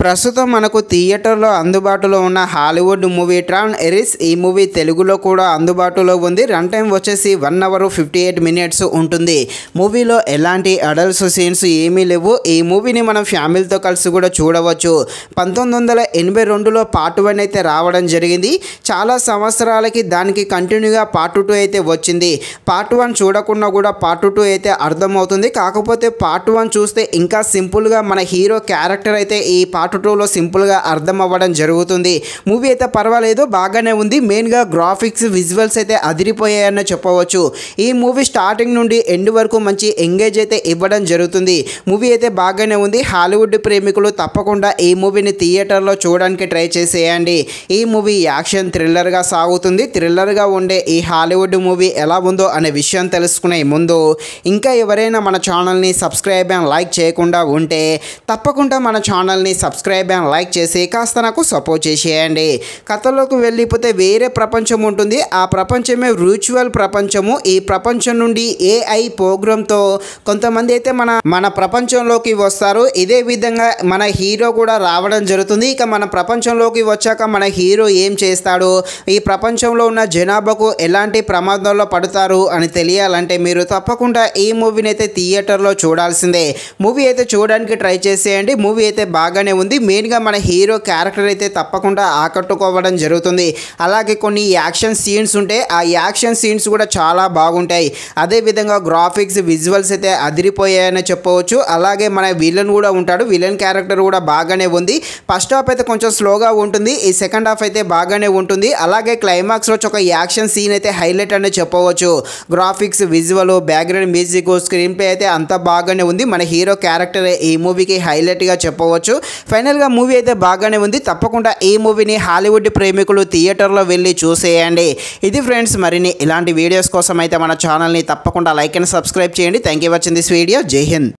ప్రస్తుతం మనకు థియేటర్లో అందుబాటులో ఉన్న హాలీవుడ్ మూవీ ట్రాన్ ఎరిస్ ఈ మూవీ తెలుగులో కూడా అందుబాటులో ఉంది. రన్ టైం వచ్చేసి 1 hour 58 minutes ఉంటుంది. మూవీలో ఎలాంటి అడల్ట్స్ సీన్స్ ఏమీ లేవు. ఈ మూవీని మనం ఫ్యామిలీతో కలిసి కూడా చూడవచ్చు. 1982లో పార్ట్ 1 అయితే రావడం జరిగింది. చాలా సంవత్సరాలకి దానికి కంటిన్యూగా పార్ట్ 2 అయితే వచ్చింది. పార్ట్ 1 చూడకుండా కూడా పార్ట్ 2 అయితే అర్థమవుతుంది. కాకపోతే పార్ట్ 1 చూస్తే ఇంకా సింపుల్గా మన హీరో క్యారెక్టర్ అయితే ఈ పార్ట్ 2లో సింపుల్గా అర్థం అవ్వడం జరుగుతుంది. మూవీ అయితే పర్వాలేదు, బాగానే ఉంది. మెయిన్గా గ్రాఫిక్స్ విజువల్స్ అయితే అదిరిపోయాయని చెప్పవచ్చు. ఈ మూవీ స్టార్టింగ్ నుండి ఎండ్ వరకు మంచి ఎంగేజ్ అయితే ఇవ్వడం జరుగుతుంది. మూవీ అయితే బాగానే ఉంది. హాలీవుడ్ ప్రేమికులు తప్పకుండా ఈ మూవీని థియేటర్లో చూడడానికి ట్రై చేసేయండి. ఈ మూవీ యాక్షన్ థ్రిల్లర్గా సాగుతుంది. థ్రిల్లర్గా ఉండే ఈ హాలీవుడ్ మూవీ ఎలా ఉందో అనే విషయం తెలుసుకునే ముందు ఇంకా ఎవరైనా మన ఛానల్ని సబ్స్క్రైబ్ అండ్ లైక్ చేయకుండా ఉంటే తప్పకుండా మన ఛానల్ని సబ్స్క్రైబ్ అండ్ లైక్ చేసి కాస్త నాకు సపోర్ట్ చేసేయండి. కథలోకి వెళ్ళిపోతే వేరే ప్రపంచం ఉంటుంది. ఆ ప్రపంచమే వర్చువల్ ప్రపంచము. ఈ ప్రపంచం నుండి ఏఐ ప్రోగ్రామ్తో కొంతమంది అయితే మన ప్రపంచంలోకి వస్తారు. ఇదే విధంగా మన హీరో కూడా రావడం జరుగుతుంది. ఇక మన ప్రపంచంలోకి వచ్చాక మన హీరో ఏం చేస్తాడు, ఈ ప్రపంచంలో ఉన్న జనాభాకు ఎలాంటి ప్రమాదంలో పడతారు అని తెలియాలంటే మీరు తప్పకుండా ఈ మూవీని అయితే థియేటర్లో చూడాల్సిందే. మూవీ అయితే చూడడానికి ట్రై చేసేయండి. మూవీ అయితే బాగానే ఉంది. మెయిన్గా మన హీరో క్యారెక్టర్ అయితే తప్పకుండా ఆకట్టుకోవడం జరుగుతుంది. అలాగే కొన్ని యాక్షన్ సీన్స్ ఉంటాయి. ఆ యాక్షన్ సీన్స్ కూడా చాలా బాగుంటాయి. అదేవిధంగా గ్రాఫిక్స్ విజువల్స్ అయితే అదిరిపోయాయని చెప్పవచ్చు. అలాగే మన విలన్ కూడా ఉంటాడు. విలన్ క్యారెక్టర్ కూడా బాగానే ఉంది. ఫస్ట్ హాఫ్ అయితే కొంచెం స్లోగా ఉంటుంది. ఈ సెకండ్ హాఫ్ అయితే బాగానే ఉంటుంది. అలాగే క్లైమాక్స్లో ఒక యాక్షన్ సీన్ అయితే హైలైట్ అని చెప్పవచ్చు. Graphics visual background music screen play అయితే అంత బాగానే ఉంది. మన హీరో క్యారెక్టర్ ఈ మూవీకి హైలైట్గా చెప్పవచ్చు. ఫైనల్గా మూవీ అయితే బాగానే ఉంది. తప్పకుండా ఈ మూవీని హాలీవుడ్ ప్రేమికులు థియేటర్లో వెళ్ళి చూసేయండి. ఇది ఫ్రెండ్స్, మరిన్ని ఇలాంటి వీడియోస్ కోసం అయితే మన ఛానల్ని తప్పకుండా లైక్ అండ్ సబ్స్క్రైబ్ చేయండి. Thank you watching this video. జై హింద్.